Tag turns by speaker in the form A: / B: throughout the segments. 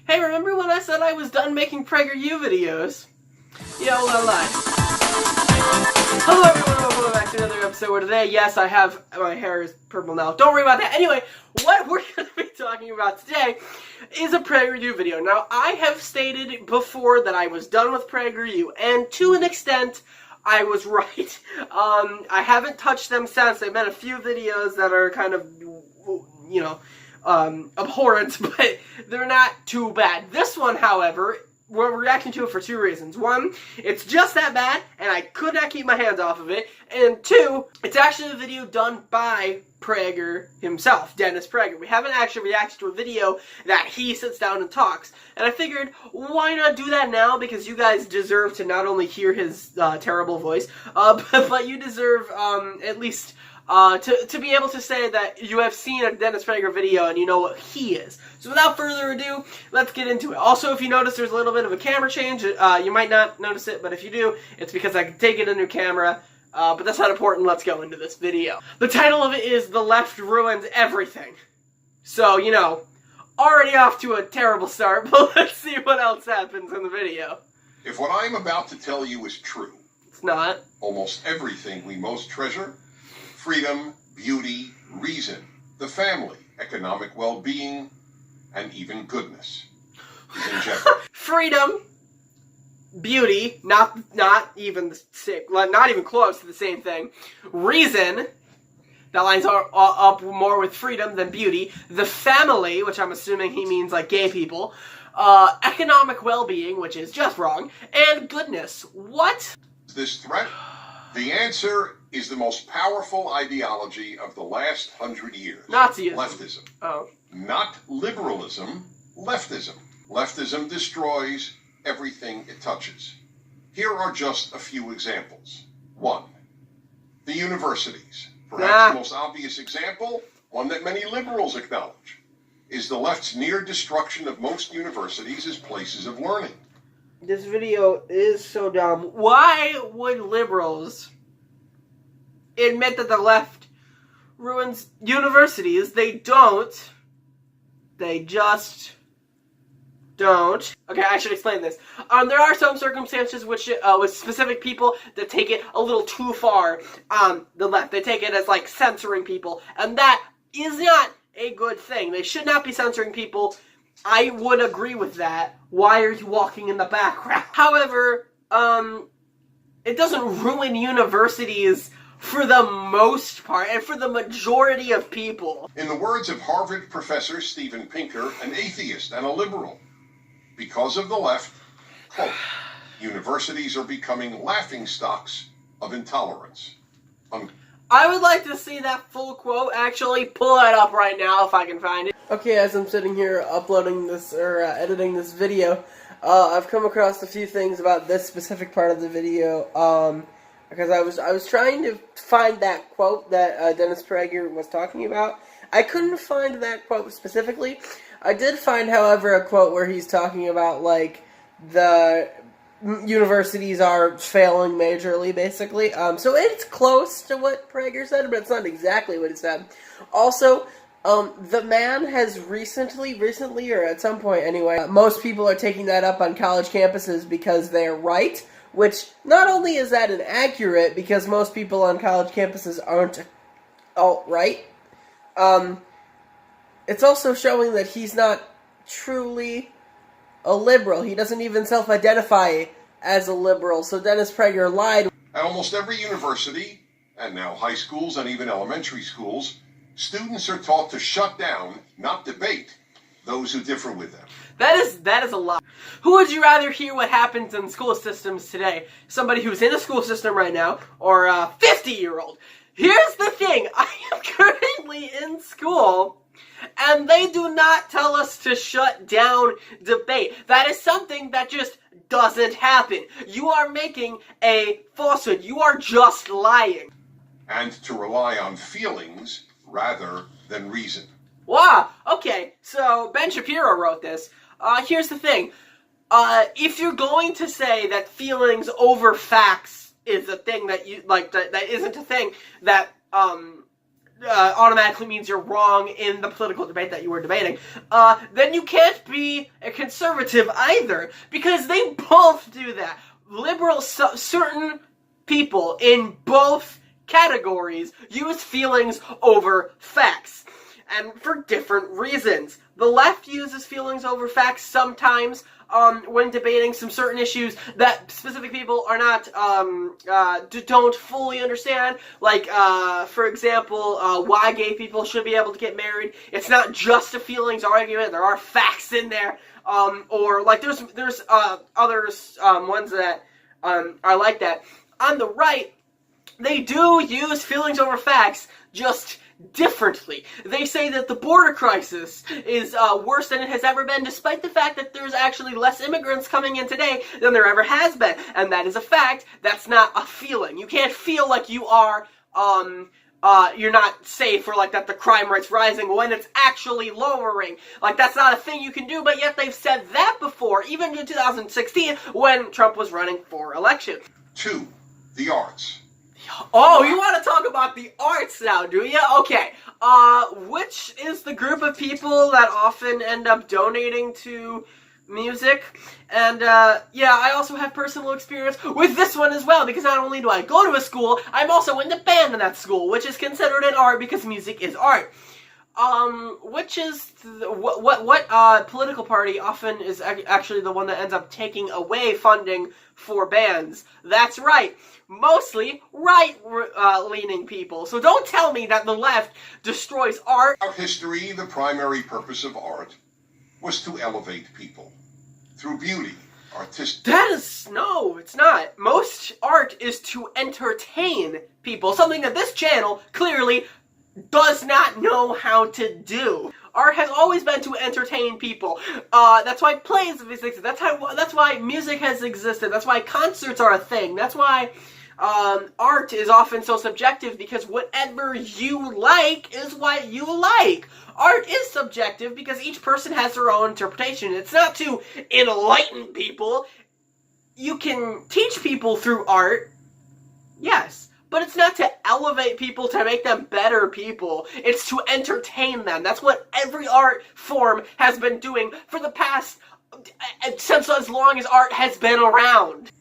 A: Hey, remember when I said I was done making Prageru videos? Yeah, well, I lied. Hello everyone, welcome back to another episode where today, yes, my hair is purple now. Don't worry about that. Anyway, what we're going to be talking about today is a Prageru video. Now, I have stated before that I was done with Prageru, and to an extent, I was right. I haven't touched them since. I've been a few videos that are kind of, you know, abhorrent, but they're not too bad. This one, however, we're reacting to it for two reasons. One, it's just that bad, and I could not keep my hands off of it. And two, it's actually a video done by Prageru himself, Dennis Prageru. We haven't actually reacted to a video that he sits down and talks. And I figured, why not do that now? Because you guys deserve to not only hear his terrible voice, but you deserve at least to be able to say that you have seen a Dennis Prageru video and you know what he is. So without further ado, let's get into it. Also, if you notice there's a little bit of a camera change, you might not notice it, but if you do, it's because I can take it a new camera. But that's not important. Let's go into this video. The title of it is The Left Ruins Everything. So, you know, already off to a terrible start, but let's see what else happens in the video.
B: If what I'm about to tell you is true,
A: it's not.
B: Almost everything we most treasure, freedom, beauty, reason, the family, economic well-being, and even goodness, is in jeopardy.
A: Freedom, beauty, not even the same, not even close to the same thing. Reason, that lines up more with freedom than beauty. The family, which I'm assuming he means like gay people. Economic well-being, which is just wrong. And goodness. What?
B: This threat? The answer is the most powerful ideology of the last 100 years.
A: Nazism.
B: Leftism.
A: Oh.
B: Not liberalism, leftism. Leftism destroys everything it touches. Here are just a few examples. 1. The universities. Perhaps the most obvious example, one that many liberals acknowledge, is the left's near destruction of most universities as places of learning.
A: This video is so dumb. Why would liberals admit that the left ruins universities? They don't. They just don't. Okay, I should explain this. There are some circumstances which, with specific people that take it a little too far on the left. They take it as, like, censoring people, and that is not a good thing. They should not be censoring people. I would agree with that. Why are you walking in the background? However, it doesn't ruin universities for the most part, and for the majority of people.
B: In the words of Harvard professor Steven Pinker, an atheist and a liberal, because of the left, quote, universities are becoming laughingstocks of intolerance.
A: I would like to see that full quote. Actually, pull it up right now if I can find it. Okay, as I'm sitting here uploading this, or editing this video, I've come across a few things about this specific part of the video, because I was trying to find that quote that Dennis Prageru was talking about. I couldn't find that quote specifically. I did find, however, a quote where he's talking about, like, the universities are failing majorly, basically. So it's close to what Prageru said, but it's not exactly what he said. Also, the man has recently, or at some point anyway, most people are taking that up on college campuses because they're right, which not only is that inaccurate, because most people on college campuses aren't alt-right, it's also showing that he's not truly a liberal. He doesn't even self-identify as a liberal, so Dennis Prageru lied.
B: At almost every university, and now high schools and even elementary schools, students are taught to shut down, not debate, those who differ with them.
A: That is a lie. Who would you rather hear what happens in school systems today? Somebody who's in a school system right now, or a 50-year-old? Here's the thing. I am currently in school, and they do not tell us to shut down debate. That is something that just doesn't happen. You are making a falsehood. You are just lying.
B: And to rely on feelings rather than reason.
A: Wow, okay, so Ben Shapiro wrote this. Here's the thing. If you're going to say that feelings over facts is a thing that you, like, that isn't a thing that, automatically means you're wrong in the political debate that you were debating, then you can't be a conservative either, because they both do that. Certain people in both categories use feelings over facts, and for different reasons. The left uses feelings over facts sometimes when debating some certain issues that specific people are not, don't fully understand. Like, for example, why gay people should be able to get married. It's not just a feelings argument, there are facts in there. Or, like, there's others, ones that are like that. On the right, they do use feelings over facts, just differently. They say that the border crisis is worse than it has ever been, despite the fact that there's actually less immigrants coming in today than there ever has been. And that is a fact. That's not a feeling. You can't feel like you are, you're not safe, or like that the crime rate's rising when it's actually lowering. Like, that's not a thing you can do, but yet they've said that before, even in 2016 when Trump was running for election.
B: 2. The arts.
A: Oh, you want to talk about the arts now, do you? Okay. Which is the group of people that often end up donating to music? And, yeah, I also have personal experience with this one as well, because not only do I go to a school, I'm also in the band in that school, which is considered an art because music is art. Which is, what political party often is actually the one that ends up taking away funding for bands? That's right. Mostly right-leaning people. So don't tell me that the left destroys art.
B: Throughout history, the primary purpose of art was to elevate people. Through beauty, artistic...
A: No, it's not. Most art is to entertain people. Something that this channel clearly does not know how to do. Art has always been to entertain people. That's why plays have existed. That's why music has existed. That's why concerts are a thing. That's why art is often so subjective, because whatever you like is what you like. Art is subjective because each person has their own interpretation. It's not to enlighten people. You can teach people through art, yes, but it's not to elevate people, to make them better people. It's to entertain them. That's what every art form has been doing for the past, since as long as art has been around.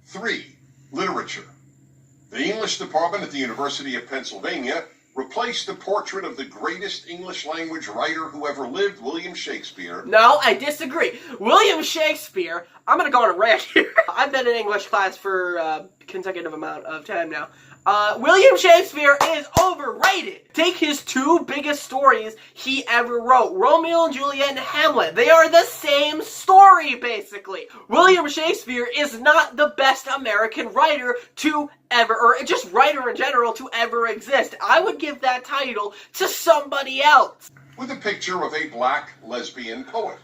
B: 3. Literature. The English department at the University of Pennsylvania replaced the portrait of the greatest English language writer who ever lived, William Shakespeare.
A: No, I disagree. William Shakespeare, I'm gonna go on a rant here. I've been in English class for a consecutive amount of time now. William Shakespeare is overrated. Take his 2 biggest stories he ever wrote, Romeo and Juliet and Hamlet. They are the same story, basically. William Shakespeare is not the best American writer to ever, or just writer in general, to ever exist. I would give that title to somebody else.
B: With a picture of a black lesbian poet.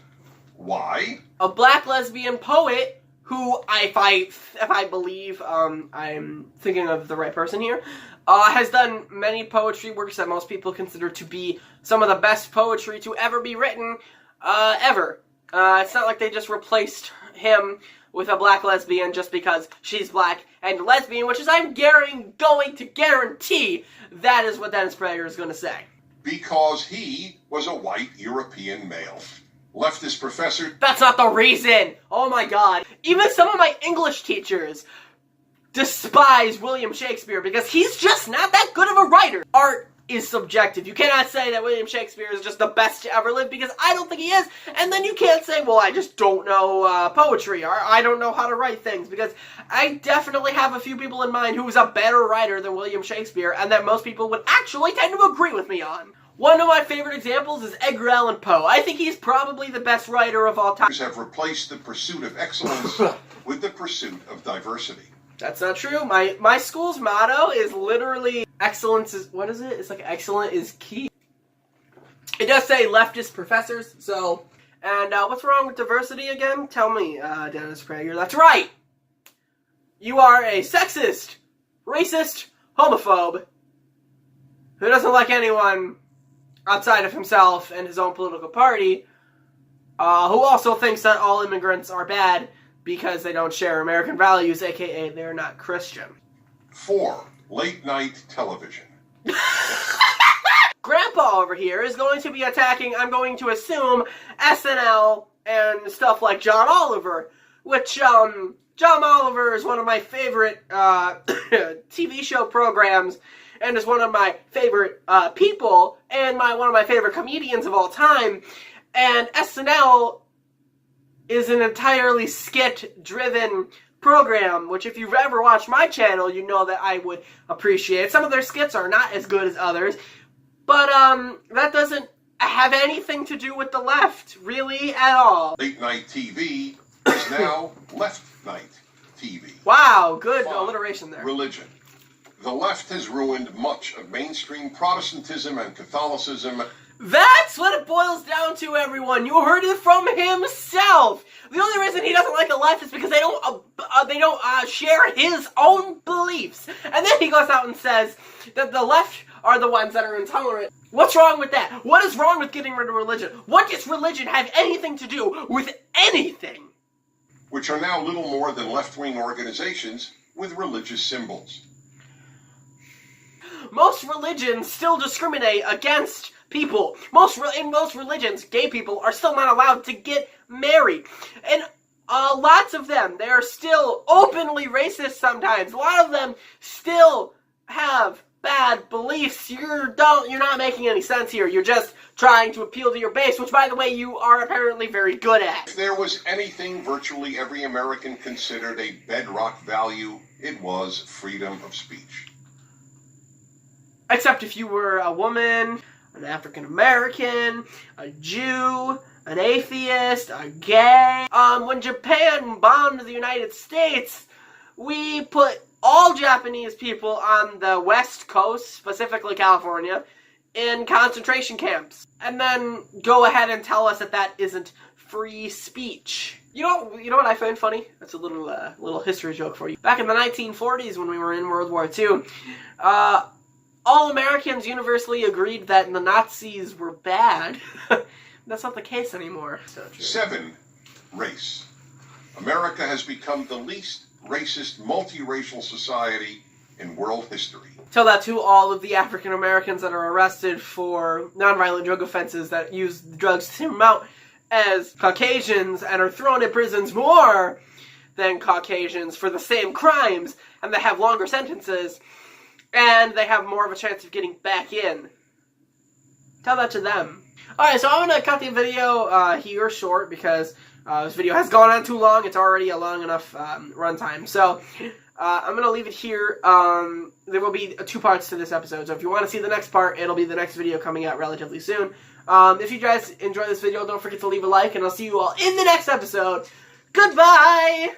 B: Why?
A: A black lesbian poet who, if I believe, I'm thinking of the right person here, has done many poetry works that most people consider to be some of the best poetry to ever be written, ever. It's not like they just replaced him with a black lesbian just because she's black and lesbian, which is, I'm going to guarantee that is what Dennis Prager is going to say.
B: Because he was a white European male. Leftist professor...
A: That's not the reason! Oh my god. Even some of my English teachers despise William Shakespeare because he's just not that good of a writer. Art is subjective. You cannot say that William Shakespeare is just the best to ever live, because I don't think he is. And then you can't say, well, I just don't know poetry, or I don't know how to write things, because I definitely have a few people in mind who's a better writer than William Shakespeare, and that most people would actually tend to agree with me on. One of my favorite examples is Edgar Allan Poe. I think he's probably the best writer of all time.
B: Have replaced the pursuit of excellence with the pursuit of diversity.
A: That's not true. My school's motto is literally excellence is, what is it? It's like excellent is key. It does say leftist professors, so, and what's wrong with diversity again? Tell me, Dennis Prager. That's right! You are a sexist, racist, homophobe, who doesn't like anyone outside of himself and his own political party, who also thinks that all immigrants are bad because they don't share American values, aka they're not Christian.
B: 4. Late night television.
A: Grandpa over here is going to be attacking, I'm going to assume, SNL and stuff like John Oliver, which, John Oliver is one of my favorite, TV show programs, and is one of my favorite, people, and one of my favorite comedians of all time, and SNL is an entirely skit-driven program, which if you've ever watched my channel, you know that I would appreciate. Some of their skits are not as good as others, but that doesn't have anything to do with the left, really, at all.
B: Late night TV is now left night TV.
A: Wow, good alliteration there.
B: Religion. The left has ruined much of mainstream Protestantism and Catholicism.
A: That's what it boils down to, everyone. You heard it from himself. The only reason he doesn't like the left is because they don't share his own beliefs. And then he goes out and says that the left are the ones that are intolerant. What's wrong with that? What is wrong with getting rid of religion? What does religion have anything to do with anything?
B: Which are now little more than left-wing organizations with religious symbols.
A: Most religions still discriminate against people. In most religions, gay people are still not allowed to get married. And lots of them, they are still openly racist sometimes. A lot of them still have bad beliefs. You're not making any sense here. You're just trying to appeal to your base, which, by the way, you are apparently very good at.
B: If there was anything virtually every American considered a bedrock value, it was freedom of speech.
A: Except if you were a woman, an African American, a Jew, an atheist, a gay. When Japan bombed the United States, we put all Japanese people on the West Coast, specifically California, in concentration camps. And then go ahead and tell us that that isn't free speech. You know what I find funny? That's a little history joke for you. Back in the 1940s, when we were in World War II, all Americans universally agreed that the Nazis were bad. That's not the case anymore.
B: 7. Race. America has become the least racist, multiracial society in world history.
A: Tell that to all of the African Americans that are arrested for nonviolent drug offenses that use drugs to mount as Caucasians and are thrown in prisons more than Caucasians for the same crimes, and they have longer sentences, and they have more of a chance of getting back in. Tell that to them. Alright, so I'm going to cut the video here short because this video has gone on too long. It's already a long enough runtime. So I'm going to leave it here. There will be 2 parts to this episode. So if you want to see the next part, it'll be the next video coming out relatively soon. If you guys enjoy this video, don't forget to leave a like, and I'll see you all in the next episode. Goodbye!